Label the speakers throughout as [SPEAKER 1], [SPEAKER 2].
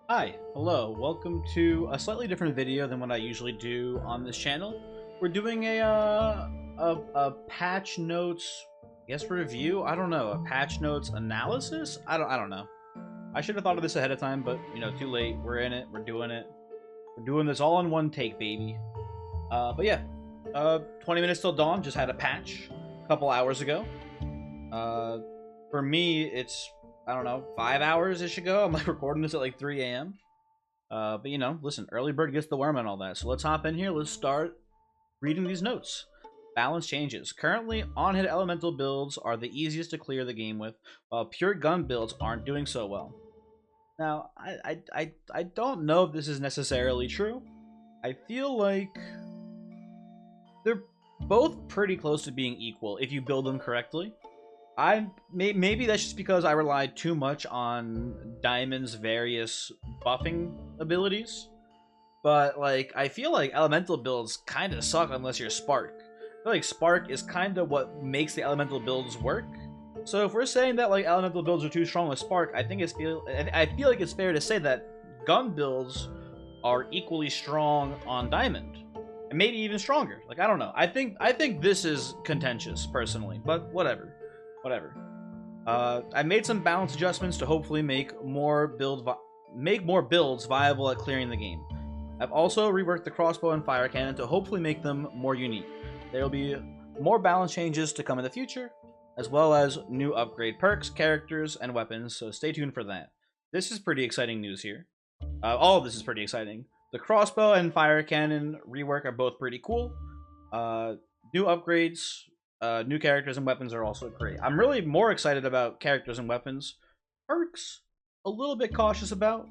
[SPEAKER 1] Hi, hello, welcome to a slightly different video than what I usually do on this channel. We're doing a patch notes, I guess review. I don't know, a patch notes analysis. I don't know. I should have thought of this ahead of time, but too late. We're in it. We're doing it. We're doing this all in one take, baby. But yeah, 20 minutes till dawn. Just had a patch a couple hours ago. For me, it's I don't know 5 hours-ish ago. I'm like recording this at like 3 a.m. But listen, early bird gets the worm and all that. So let's hop in here. Let's start reading these notes. Balance changes. Currently, on-hit elemental builds are the easiest to clear the game with, while pure gun builds aren't doing so well. Now, I don't know if this is necessarily true. I feel like they're both pretty close to being equal if you build them correctly. Maybe that's just because I relied too much on Diamond's various buffing abilities, but like I feel like elemental builds kind of suck unless you're Spark. I feel like Spark is kind of what makes the elemental builds work. So if we're saying that like elemental builds are too strong with Spark, I feel like it's fair to say that gun builds are equally strong on Diamond, and maybe even stronger. Like I don't know. I think this is contentious personally, but whatever. I made some balance adjustments to hopefully make more builds viable at clearing the game. I've also reworked the crossbow and fire cannon to hopefully make them more unique. There will be more balance changes to come in the future, as well as new upgrade perks, characters, and weapons, so stay tuned for that. This is pretty exciting news here. All of this is pretty exciting. The crossbow and fire cannon rework are both pretty cool. New upgrades, new characters and weapons are also great. I'm really more excited about characters and weapons. Perks, a little bit cautious about.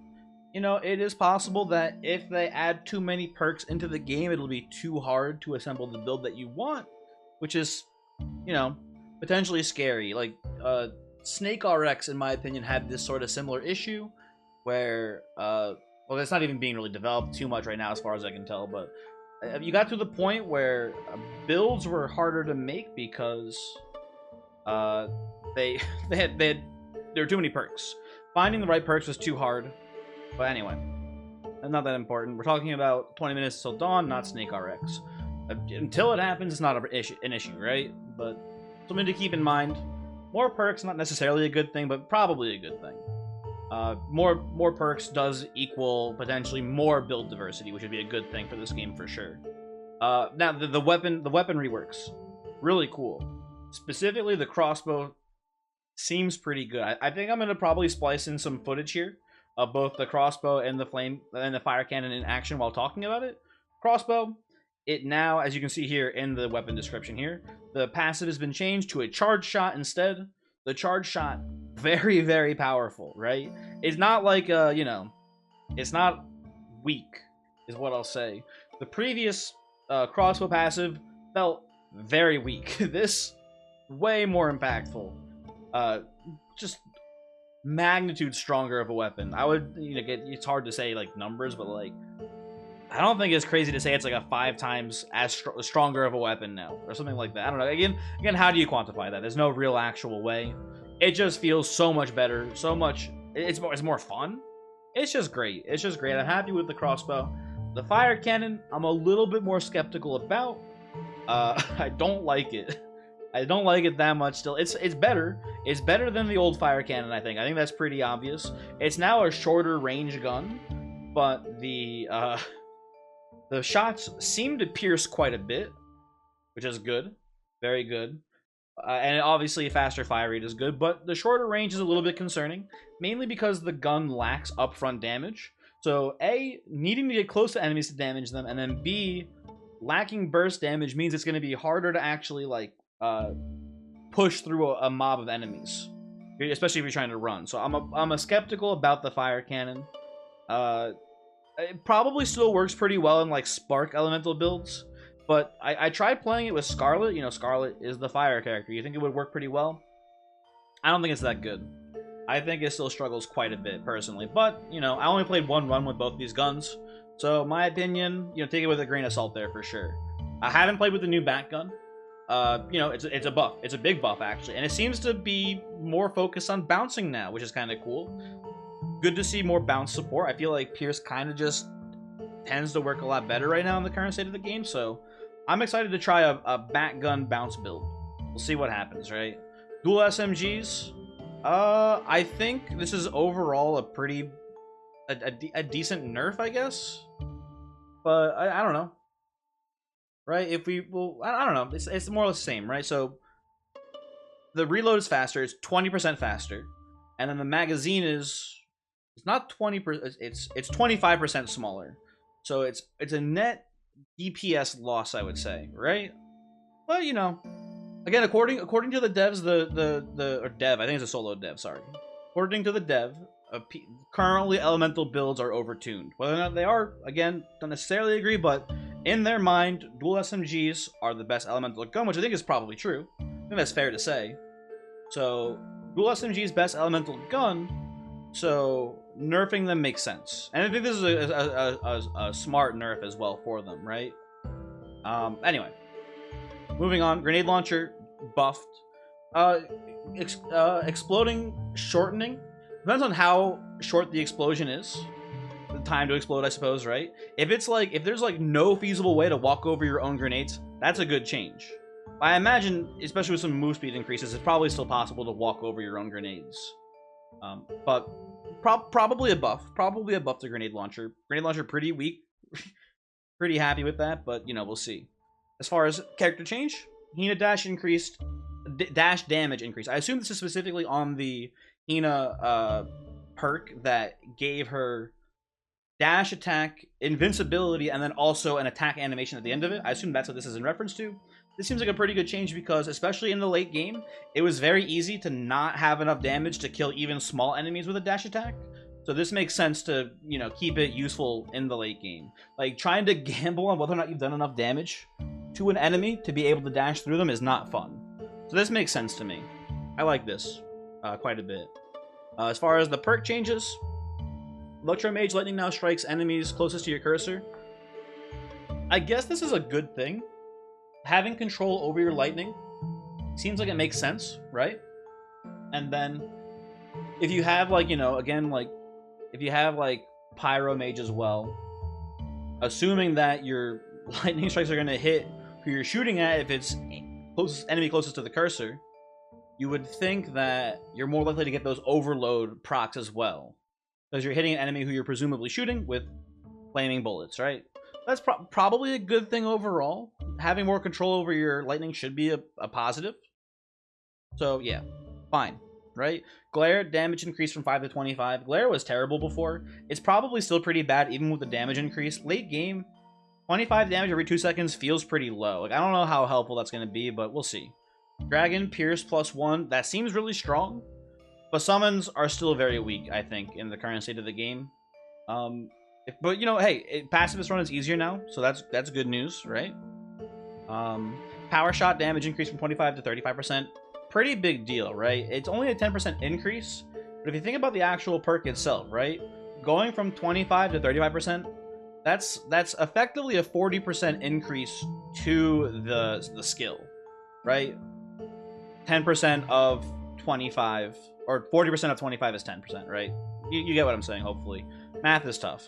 [SPEAKER 1] It is possible that if they add too many perks into the game, it'll be too hard to assemble the build that you want, which is, potentially scary. Like, Snake RX, in my opinion, had this sort of similar issue where, well, it's not even being really developed too much right now as far as I can tell, but you got to the point where builds were harder to make because there were too many perks. Finding the right perks was too hard. But anyway, not that important. We're talking about 20 minutes till dawn, not Snake RX. Until it happens, it's not an issue, right? But something to keep in mind. More perks, not necessarily a good thing, but probably a good thing. More perks does equal potentially more build diversity, which would be a good thing for this game for sure. Now the weapon reworks, really cool. Specifically, the crossbow seems pretty good. I think I'm gonna probably splice in some footage here of both the crossbow and the fire cannon in action while talking about it. Crossbow, it now, as you can see here in the weapon description here, the passive has been changed to a charge shot instead. The charge shot, very, very powerful, right? It's not like, it's not weak, is what I'll say. The previous crossbow passive felt very weak. This, way more impactful. Just magnitude stronger of a weapon. I would, it's hard to say, like, numbers, but, like, I don't think it's crazy to say it's like a 5 times as stronger of a weapon now, or something like that. I don't know. Again, how do you quantify that? There's no real actual way. It just feels so much better, so much. It's more fun. It's just great. It's just great. I'm happy with the crossbow. The fire cannon, I'm a little bit more skeptical about. I don't like it. I don't like it that much still. It's better. It's better than the old fire cannon, I think. I think that's pretty obvious. It's now a shorter range gun, but the shots seem to pierce quite a bit, which is good. Very good. And obviously faster fire rate is good, but the shorter range is a little bit concerning, mainly because the gun lacks upfront damage. So A, needing to get close to enemies to damage them, and then B, lacking burst damage means it's going to be harder to actually, like, push through a mob of enemies, especially if you're trying to run. So I'm a skeptical about the fire cannon. It probably still works pretty well in, like, Spark elemental builds, but I tried playing it with Scarlet. Scarlet is the fire character. You think it would work pretty well? I don't think it's that good. I think it still struggles quite a bit, personally. But, I only played one run with both these guns, so my opinion, take it with a grain of salt there for sure. I haven't played with the new bat gun. It's a buff. It's a big buff, actually, and it seems to be more focused on bouncing now, which is kind of cool. Good to see more bounce support. I feel like Pierce kind of just tends to work a lot better right now in the current state of the game, so I'm excited to try a bat gun bounce build. We'll see what happens, right? Dual SMGs. I think this is overall a decent nerf, I guess. But I don't know. Right? If we well, I don't know. It's more or less the same, right? So the reload is faster. It's 20% faster, and then the magazine is it's not 20%. It's 25% smaller. So it's a net DPS loss, I would say, right? Well, you know, again, according to the devs, or dev, I think it's a solo dev. Sorry, according to the dev, currently elemental builds are overtuned. Whether or not they are, again, don't necessarily agree, but in their mind, dual SMGs are the best elemental gun, which I think is probably true. I think that's fair to say. So, dual SMG's best elemental gun, so nerfing them makes sense. And I think this is a smart nerf as well for them, right? Anyway, moving on. Grenade launcher buffed. Exploding shortening. Depends on how short the explosion is. The time to explode, I suppose, right? If there's like no feasible way to walk over your own grenades, that's a good change. I imagine, especially with some move speed increases, it's probably still possible to walk over your own grenades. But probably a buff. Probably a buff to grenade launcher. Grenade launcher pretty weak. Pretty happy with that, but, you know, we'll see. As far as character change, Hena dash increased. Dash damage increased. I assume this is specifically on the Hena perk that gave her dash attack, invincibility, and then also an attack animation at the end of it. I assume that's what this is in reference to. This seems like a pretty good change because, especially in the late game, it was very easy to not have enough damage to kill even small enemies with a dash attack. So this makes sense to, you know, keep it useful in the late game. Like, trying to gamble on whether or not you've done enough damage to an enemy to be able to dash through them is not fun. So this makes sense to me. I like this quite a bit. As far as the perk changes, Electro Mage Lightning now strikes enemies closest to your cursor. I guess this is a good thing. Having control over your lightning seems like it makes sense, right? And then if you have, like, you know, again, like, if you have, like, Pyro Mage as well, assuming that your lightning strikes are going to hit who you're shooting at, if it's enemy closest to the cursor, you would think that you're more likely to get those overload procs as well, because you're hitting an enemy who you're presumably shooting with flaming bullets, right? That's probably a good thing overall. Having more control over your lightning should be a positive. So yeah, fine, right? Glare damage increased from 5 to 25. Glare was terrible before. It's probably still pretty bad even with the damage increase. Late game, 25 damage every 2 seconds feels pretty low. Like, I don't know how helpful that's going to be, but we'll see. Dragon Pierce +1. That seems really strong, but summons are still very weak, I think, in the current state of the game. But, you know, hey, pacifist run is easier now, so that's good news, right? Power shot damage increased from 25 to 35%. Pretty big deal, right? It's only a 10% increase, but if you think about the actual perk itself, right? Going from 25 to 35%, that's effectively a 40% increase to the skill, right? 10% of 25, or 40% of 25 is 10%, right? You get what I'm saying, hopefully. Math is tough.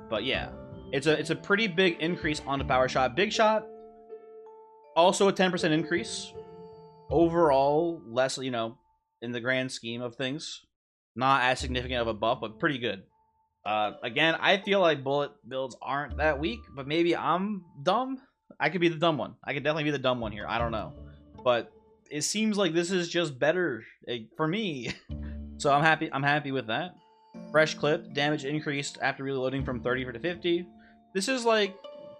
[SPEAKER 1] But yeah, it's a pretty big increase on the power shot. Big shot, also a 10% increase. Overall, less, you know, in the grand scheme of things. Not as significant of a buff, but pretty good. Again, I feel like bullet builds aren't that weak, but maybe I'm dumb. I could be the dumb one. I could definitely be the dumb one here. I don't know. But it seems like this is just better for me. So I'm happy with that. Fresh clip, damage increased after reloading from 30 to 50. This is, like,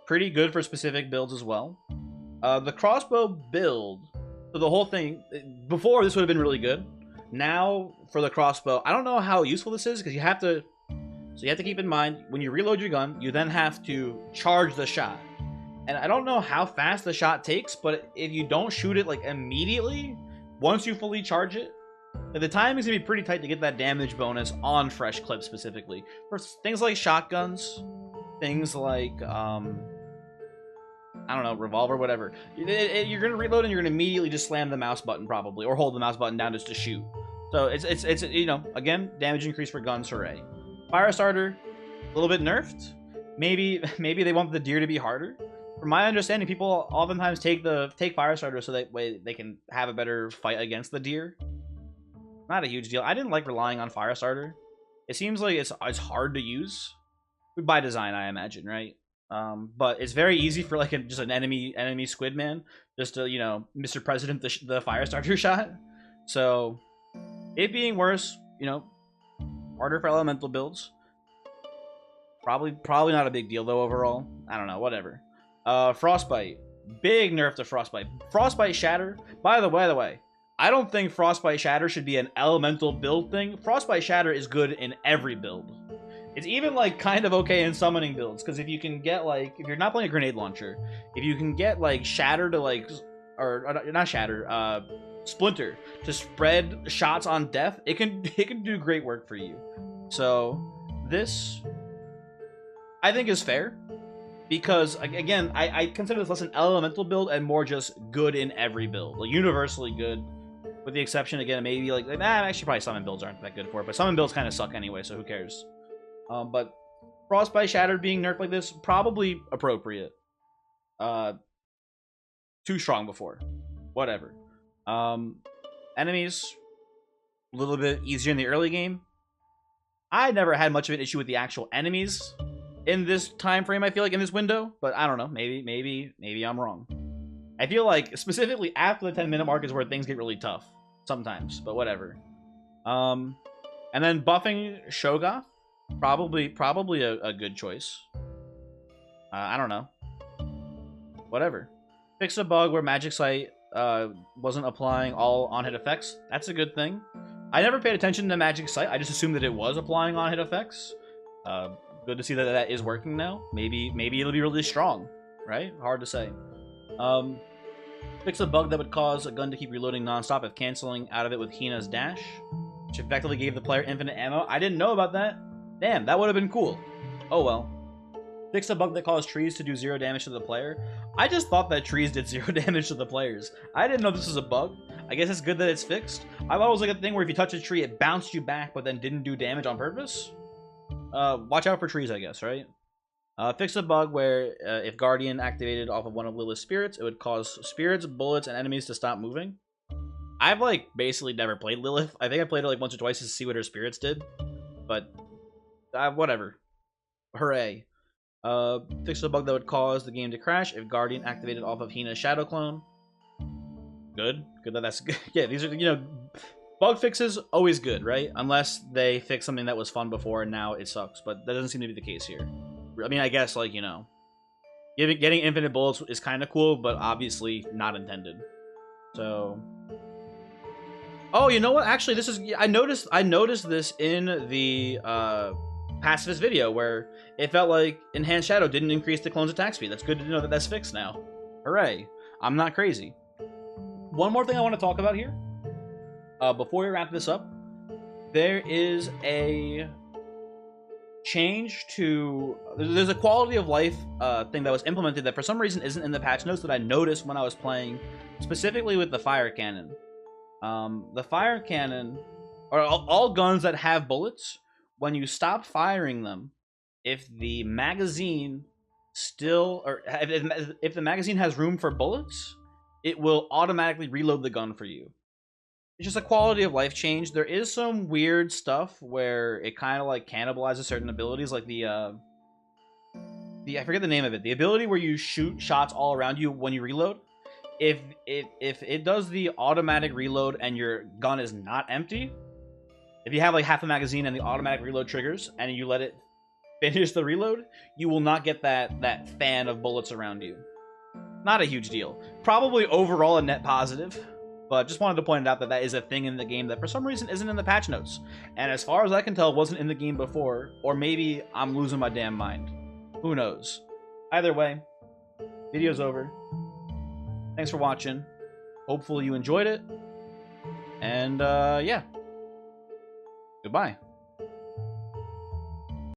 [SPEAKER 1] pretty good for specific builds as well. The crossbow build, so the whole thing, before this would have been really good. Now, for the crossbow, I don't know how useful this is, because you have to keep in mind, when you reload your gun, you then have to charge the shot. And I don't know how fast the shot takes, but if you don't shoot it, like, immediately, once you fully charge it, the timing is going to be pretty tight to get that damage bonus on fresh clip specifically. For things like shotguns, things like, I don't know, revolver, whatever. You're going to reload and you're going to immediately just slam the mouse button probably, or hold the mouse button down just to shoot. So it's you know, again, damage increase for guns, hooray. Firestarter, a little bit nerfed. Maybe they want the deer to be harder. From my understanding, people oftentimes take Firestarter so that way they can have a better fight against the deer. Not a huge deal. I didn't like relying on Firestarter. It seems like it's hard to use. By design, I imagine, right? But it's very easy for like just an enemy squid man just to, you know, Mr. President the Firestarter shot. So it being worse, you know, harder for elemental builds. Probably not a big deal though overall. I don't know, whatever. Frostbite. Big nerf to Frostbite. Frostbite Shatter. By the way, I don't think Frostbite Shatter should be an elemental build thing. Frostbite Shatter is good in every build. It's even like kind of okay in summoning builds, because if you can get like, if you're not playing a grenade launcher, if you can get like Shatter to like, or not Shatter, Splinter to spread shots on death, it can do great work for you. So this, I think, is fair, because again, I consider this less an elemental build and more just good in every build, like universally good, with the exception again maybe like actually probably summon builds aren't that good for it, but summon builds kind of suck anyway, so who cares? But Frostbite Shattered being nerfed like this, probably appropriate. Too strong before. Whatever. Enemies, a little bit easier in the early game. I never had much of an issue with the actual enemies in this time frame, I feel like, in this window. But I don't know. Maybe I'm wrong. I feel like specifically after the 10-minute mark is where things get really tough. Sometimes, but whatever. And then buffing Shogoth. Probably a good choice. I don't know. Whatever. Fix a bug where Magic Sight wasn't applying all on-hit effects. That's a good thing. I never paid attention to Magic Sight. I just assumed that it was applying on-hit effects. Good to see that that is working now. Maybe it'll be really strong, right? Hard to say. Fix a bug that would cause a gun to keep reloading non-stop if canceling out of it with Hena's dash, which effectively gave the player infinite ammo. I didn't know about that. Damn, that would have been cool. Oh well. Fix a bug that caused trees to do 0 damage to the player. I just thought that trees did 0 damage to the players. I didn't know this was a bug. I guess it's good that it's fixed. I thought it was like a thing where if you touch a tree, it bounced you back, but then didn't do damage on purpose. Watch out for trees, I guess, right? Fix a bug where if Guardian activated off of one of Lilith's spirits, it would cause spirits, bullets, and enemies to stop moving. I've like basically never played Lilith. I think I played her like once or twice to see what her spirits did, but whatever. Hooray. Fix a bug that would cause the game to crash if Guardian activated off of Hena's Shadow Clone. Good that that's good. Yeah, these are, you know, bug fixes, always good, right? Unless they fix something that was fun before and now it sucks, but that doesn't seem to be the case here. I mean, I guess, like, you know, getting infinite bullets is kind of cool, but obviously not intended. So, oh, you know what? Actually, this is, I noticed this in the pacifist video where it felt like Enhanced Shadow didn't increase the clone's attack speed. That's good to know that that's fixed now. Hooray. I'm not crazy. One more thing I want to talk about here. Before we wrap this up, there is a change to... There's a quality of life thing that was implemented that for some reason isn't in the patch notes that I noticed when I was playing, specifically with the fire cannon. The fire cannon, or all guns that have bullets, when you stop firing them, if the magazine still, or if the magazine has room for bullets, it will automatically reload the gun for you. It's just a quality of life change. There is some weird stuff where it kind of like cannibalizes certain abilities, like the I forget the name of it. The ability where you shoot shots all around you when you reload. If it does the automatic reload and your gun is not empty, if you have like half a magazine and the automatic reload triggers and you let it finish the reload, you will not get that fan of bullets around you. Not a huge deal. Probably overall a net positive, but just wanted to point out that that is a thing in the game that for some reason isn't in the patch notes. And as far as I can tell, wasn't in the game before, or maybe I'm losing my damn mind. Who knows? Either way, video's over. Thanks for watching. Hopefully you enjoyed it. And yeah. Goodbye.